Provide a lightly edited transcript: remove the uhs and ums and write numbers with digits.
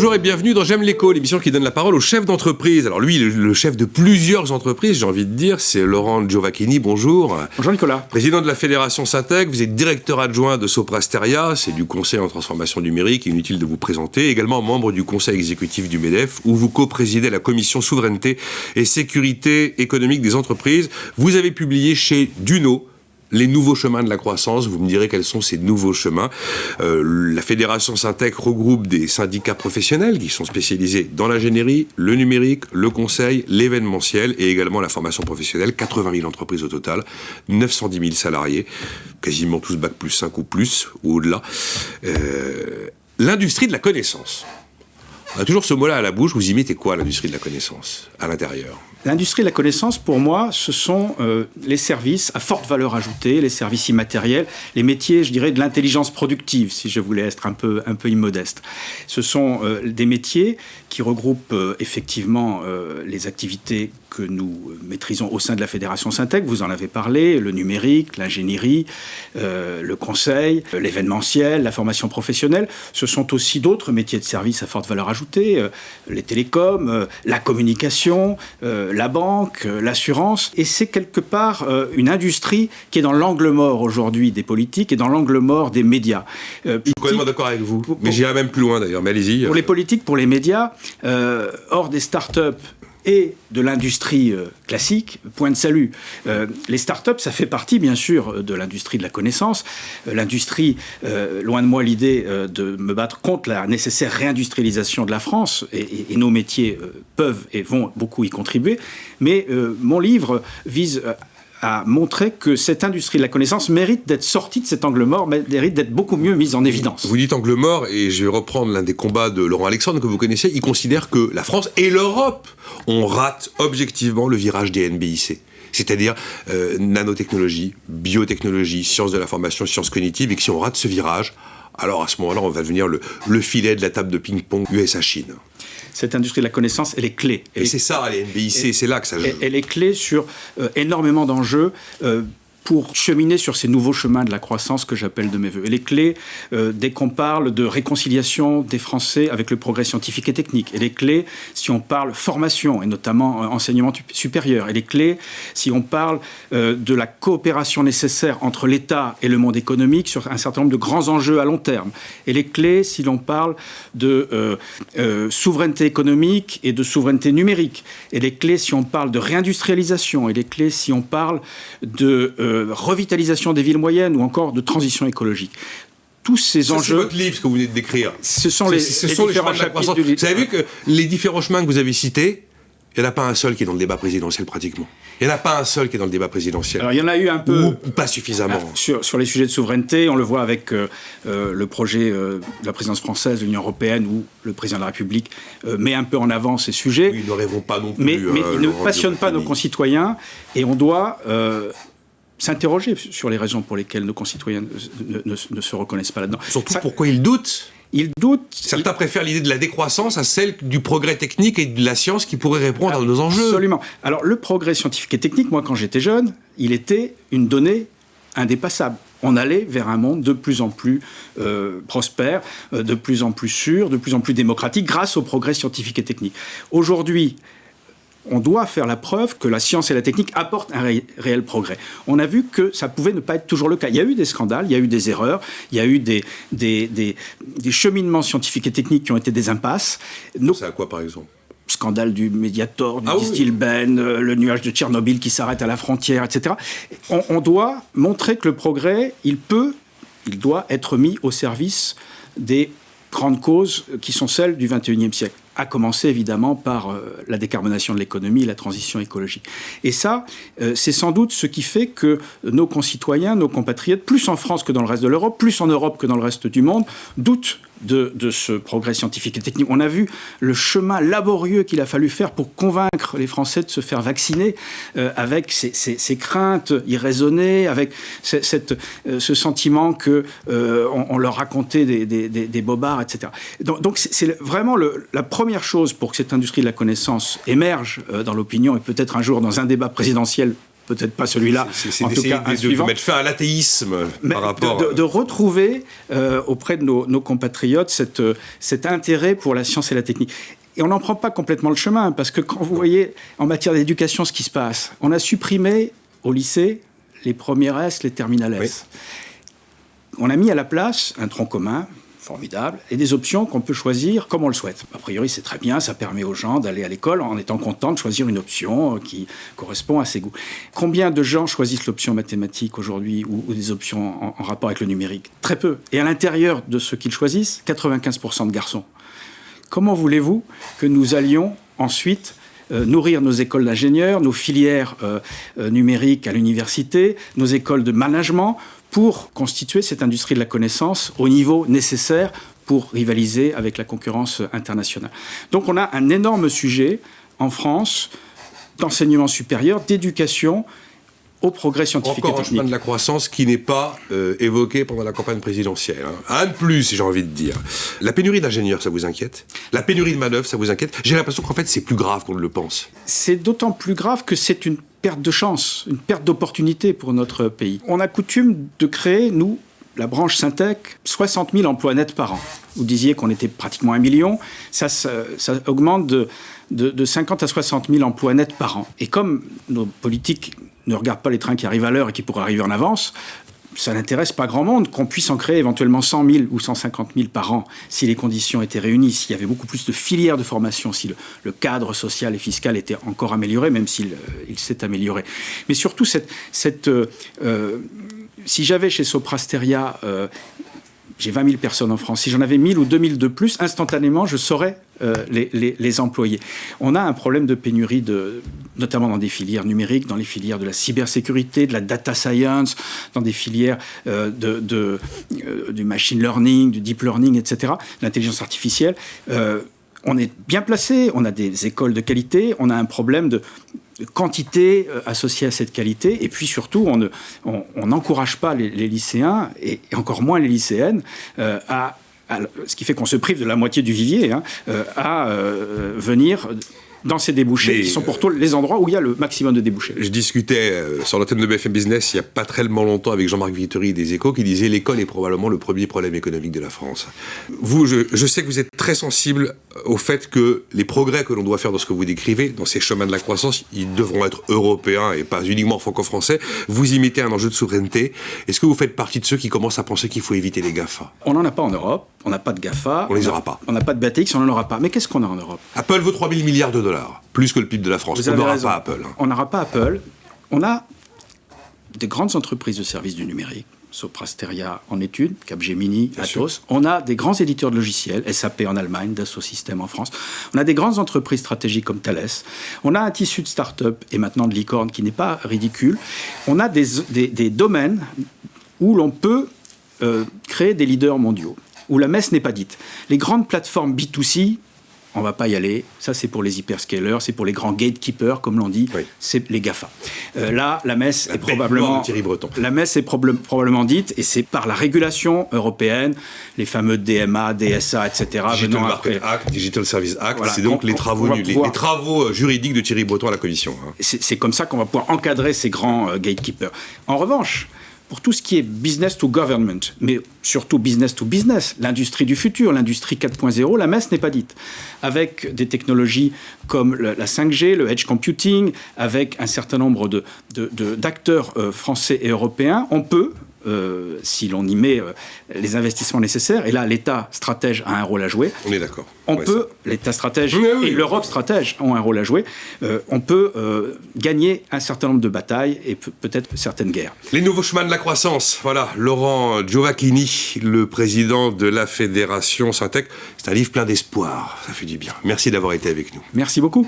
Bonjour et bienvenue dans J'aime l'écho, l'émission qui donne la parole au chef d'entreprise. Alors lui, le chef de plusieurs entreprises, j'ai envie de dire, c'est Laurent Giovacchini. Bonjour. Bonjour Nicolas. Président de la Fédération Syntec, vous êtes directeur adjoint de Soprasteria, c'est du conseil en transformation numérique, inutile de vous présenter. Également membre du conseil exécutif du MEDEF, où vous co-présidez la commission souveraineté et sécurité économique des entreprises. Vous avez publié chez Duno les nouveaux chemins de la croissance. Vous me direz quels sont ces nouveaux chemins. La Fédération Syntec regroupe des syndicats professionnels qui sont spécialisés dans l'ingénierie, le numérique, le conseil, l'événementiel et également la formation professionnelle. 80 000 entreprises au total, 910 000 salariés, quasiment tous bac plus 5 ou plus, ou au-delà. L'industrie de la connaissance. On a toujours ce mot-là à la bouche. Vous y mettez quoi, l'industrie de la connaissance, à l'intérieur ? L'industrie de la connaissance, pour moi, ce sont les services à forte valeur ajoutée, les services immatériels, les métiers, je dirais, de l'intelligence productive, si je voulais être un peu immodeste. Ce sont des métiers qui regroupent effectivement les activités que nous maîtrisons au sein de la Fédération Syntec. Vous en avez parlé, le numérique, l'ingénierie, le conseil, l'événementiel, la formation professionnelle. Ce sont aussi d'autres métiers de services à forte valeur ajoutée, les télécoms, la communication, la banque, l'assurance. Et c'est quelque part une industrie qui est dans l'angle mort aujourd'hui des politiques et dans l'angle mort des médias. Je suis complètement d'accord avec vous, mais j'irai même plus loin d'ailleurs, mais allez-y. Pour les politiques, pour les médias, hors des start-up et de l'industrie classique, point de salut. Les start-up, ça fait partie, bien sûr, de l'industrie de la connaissance. L'industrie, loin de moi l'idée de me battre contre la nécessaire réindustrialisation de la France, et nos métiers peuvent et vont beaucoup y contribuer. Mais mon livre vise à montrer que cette industrie de la connaissance mérite d'être sortie de cet angle mort, mérite d'être beaucoup mieux mise en évidence. Vous dites angle mort, et je vais reprendre l'un des combats de Laurent Alexandre que vous connaissez. Il considère que la France et l'Europe, on rate objectivement le virage des NBIC. C'est-à-dire nanotechnologie, biotechnologie, sciences de l'information, sciences cognitives, et que si on rate ce virage, alors à ce moment-là, on va devenir le filet de la table de ping-pong USA-Chine. Cette industrie de la connaissance, elle est clé. Et c'est ça, les NBIC, c'est là que ça joue. Elle est clé sur énormément d'enjeux pour cheminer sur ces nouveaux chemins de la croissance que j'appelle de mes voeux. Elle est clé dès qu'on parle de réconciliation des Français avec le progrès scientifique et technique. Elle est clé si on parle formation, et notamment enseignement supérieur. Elle est clé si on parle de la coopération nécessaire entre l'État et le monde économique sur un certain nombre de grands enjeux à long terme. Elle est clé si l'on parle de souveraineté économique et de souveraineté numérique. Elle est clé si on parle de réindustrialisation. Elle est clé si on parle de revitalisation des villes moyennes ou encore de transition écologique. Tous ces enjeux... C'est votre livre, ce que vous venez de décrire. Ce sont les différents chapitres du livre. Vous avez vu que les différents chemins que vous avez cités, il n'y en a pas un seul qui est dans le débat présidentiel, pratiquement. Il n'y en a pas un seul qui est dans le débat présidentiel. Alors, il y en a eu un peu... Ou pas suffisamment. Sur les sujets de souveraineté, on le voit avec le projet de la présidence française de l'Union européenne, où le président de la République met un peu en avant ces sujets. Oui, ne rêvons pas non plus. Mais il ne passionne pas nos concitoyens, et on doit... s'interroger sur les raisons pour lesquelles nos concitoyens ne se reconnaissent pas là-dedans. Surtout pourquoi ils doutent. Ils doutent. Certains préfèrent l'idée de la décroissance à celle du progrès technique et de la science qui pourrait répondre à nos enjeux. Absolument. Alors le progrès scientifique et technique, moi quand j'étais jeune, il était une donnée indépassable. On allait vers un monde de plus en plus prospère, de plus en plus sûr, de plus en plus démocratique grâce au progrès scientifique et technique. Aujourd'hui, on doit faire la preuve que la science et la technique apportent un réel progrès. On a vu que ça pouvait ne pas être toujours le cas. Il y a eu des scandales, il y a eu des erreurs, il y a eu des cheminements scientifiques et techniques qui ont été des impasses. C'est à quoi, par exemple ? Scandale du Mediator, du Distilben, le nuage de Tchernobyl qui s'arrête à la frontière, etc. On doit montrer que le progrès, il doit être mis au service des grandes causes qui sont celles du XXIe siècle. À commencer évidemment par la décarbonation de l'économie et la transition écologique. Et ça, c'est sans doute ce qui fait que nos concitoyens, nos compatriotes, plus en France que dans le reste de l'Europe, plus en Europe que dans le reste du monde, doutent de ce progrès scientifique et technique. On a vu le chemin laborieux qu'il a fallu faire pour convaincre les Français de se faire vacciner avec ces craintes irraisonnées, avec ce sentiment qu'on leur racontait des bobards, etc. Donc c'est vraiment la première chose pour que cette industrie de la connaissance émerge dans l'opinion et peut-être un jour dans un débat présidentiel peut-être pas celui-là, en tout cas de mettre fin à l'athéisme par rapport... De retrouver auprès de nos compatriotes cet intérêt pour la science et la technique. Et on n'en prend pas complètement le chemin, parce que quand vous voyez en matière d'éducation ce qui se passe, on a supprimé au lycée les premières S, les terminales S. Oui. On a mis à la place un tronc commun, formidable, et des options qu'on peut choisir comme on le souhaite. A priori, c'est très bien, ça permet aux gens d'aller à l'école en étant contents de choisir une option qui correspond à ses goûts. Combien de gens choisissent l'option mathématique aujourd'hui ou des options en rapport avec le numérique? Très peu. Et à l'intérieur de ceux qui le choisissent, 95% de garçons. Comment voulez-vous que nous allions ensuite nourrir nos écoles d'ingénieurs, nos filières numériques à l'université, nos écoles de management, pour constituer cette industrie de la connaissance au niveau nécessaire pour rivaliser avec la concurrence internationale. Donc on a un énorme sujet en France d'enseignement supérieur, d'éducation au progrès scientifique et technique. Encore un chemin de la croissance qui n'est pas évoqué pendant la campagne présidentielle. Un de plus, j'ai envie de dire. La pénurie d'ingénieurs, ça vous inquiète? La pénurie de main-d'œuvre, ça vous inquiète? J'ai l'impression qu'en fait, c'est plus grave qu'on ne le pense. C'est d'autant plus grave que c'est une perte de chance, une perte d'opportunité pour notre pays. On a coutume de créer, nous, la branche Syntec, 60 000 emplois nets par an. Vous disiez qu'on était pratiquement 1 million. Ça augmente de 50 à 60 000 emplois nets par an. Et comme nos politiques ne regardent pas les trains qui arrivent à l'heure et qui pourraient arriver en avance, ça n'intéresse pas grand monde qu'on puisse en créer éventuellement 100 000 ou 150 000 par an si les conditions étaient réunies, s'il y avait beaucoup plus de filières de formation, si le cadre social et fiscal était encore amélioré, même s'il s'est amélioré. Mais surtout, si j'avais chez Soprasteria, j'ai 20 000 personnes en France, si j'en avais 1 000 ou 2 000 de plus, instantanément, je saurais les employer. On a un problème de pénurie, notamment dans des filières numériques, dans les filières de la cybersécurité, de la data science, dans des filières du machine learning, du deep learning, etc., l'intelligence artificielle. On est bien placé, on a des écoles de qualité, on a un problème de quantité associée à cette qualité, et puis surtout, on n'encourage pas les lycéens, et encore moins les lycéennes, ce qui fait qu'on se prive de la moitié du vivier, à venir dans ces débouchés, qui sont pourtant les endroits où il y a le maximum de débouchés. Je discutais sur l'antenne de BFM Business il n'y a pas tellement longtemps avec Jean-Marc Vittori des Échos, qui disait « L'école est probablement le premier problème économique de la France ». Vous, je sais que vous êtes très sensible au fait que les progrès que l'on doit faire dans ce que vous décrivez, dans ces chemins de la croissance, ils devront être européens et pas uniquement franco-français. Vous imitez un enjeu de souveraineté. Est-ce que vous faites partie de ceux qui commencent à penser qu'il faut éviter les GAFA? On n'en a pas en Europe. On n'a pas de GAFA. On les aura pas. On n'a pas de BATX, on n'en aura pas. Mais qu'est-ce qu'on a en Europe? Apple vaut 3 000 milliards de dollars, plus que le PIB de la France. On n'aura pas Apple. On n'aura pas Apple. On a des grandes entreprises de services du numérique. Soprasteria en études, Capgemini, Atos. On a des grands éditeurs de logiciels, SAP en Allemagne, Dassault Systèmes en France. On a des grandes entreprises stratégiques comme Thales. On a un tissu de start-up et maintenant de licorne qui n'est pas ridicule. On a des domaines où l'on peut créer des leaders mondiaux, où la messe n'est pas dite. Les grandes plateformes B2C, on ne va pas y aller. Ça, c'est pour les hyperscalers, c'est pour les grands gatekeepers, comme l'on dit, c'est les GAFA. Là, la messe est probablement dite, et c'est par la régulation européenne, les fameux DMA, DSA, etc. Digital Market Act, Digital Service Act, voilà, c'est donc les travaux juridiques de Thierry Breton à la Commission. C'est comme ça qu'on va pouvoir encadrer ces grands gatekeepers. En revanche, pour tout ce qui est business to government, mais surtout business to business, l'industrie du futur, l'industrie 4.0, la messe n'est pas dite. Avec des technologies comme la 5G, le edge computing, avec un certain nombre d'acteurs français et européens, on peut, si l'on y met les investissements nécessaires, et là l'État stratège a un rôle à jouer. On est d'accord. L'État stratège et l'Europe stratège ont un rôle à jouer. On peut gagner un certain nombre de batailles et peut-être certaines guerres. Les nouveaux chemins de la croissance. Voilà, Laurent Giovacchini, le président de la Fédération Syntec. C'est un livre plein d'espoir. Ça fait du bien. Merci d'avoir été avec nous. Merci beaucoup.